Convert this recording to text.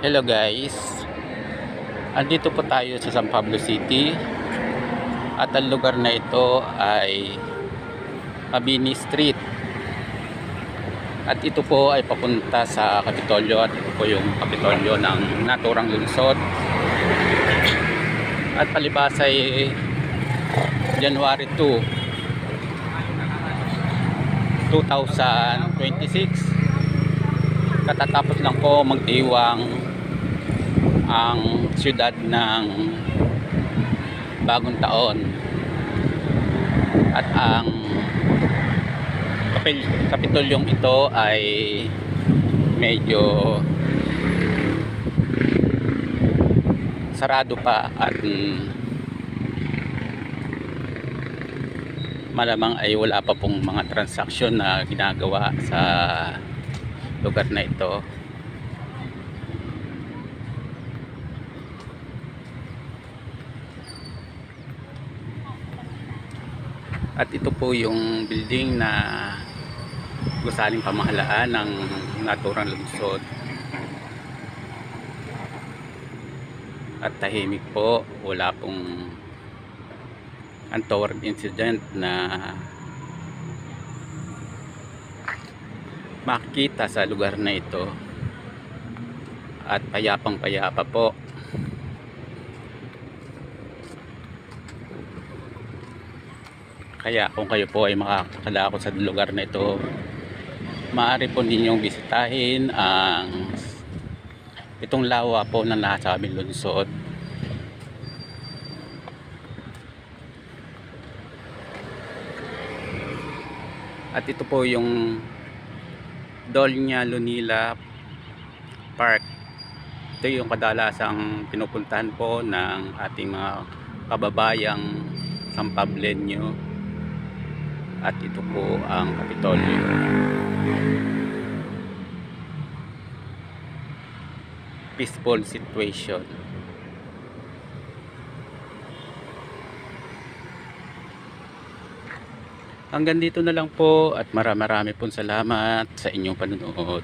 Hello guys, andito po tayo sa San Pablo City at ang lugar na ito ay Mabini Street at ito po ay papunta sa Kapitolyo at ito po yung Kapitolyo ng naturang lungsod at palibas ay January 2, 2026 katatapos lang po magdiwang ang siyudad ng bagong taon at ang kapitolyong ito ay medyo sarado pa at malamang ay wala pa pong mga transaksyon na ginagawa sa lugar na ito. At ito po yung building na gusaling pamahalaan ng naturang lungsod. At tahimik po, wala pong untoward incident na makikita sa lugar na ito. At payapang payapa po. Kaya kung kayo po ay makakadako sa lugar na ito, maaari po ninyong bisitahin ang itong lawa po na nasa aming lungsod. At ito po yung Dolnya Lunila Park. Ito yung kadalasang pinupuntahan po ng ating mga kababayang Sampableño. At ito po ang Kapitolyo. Peaceful situation. Hanggang dito na lang po at marami pong salamat sa inyong panonood.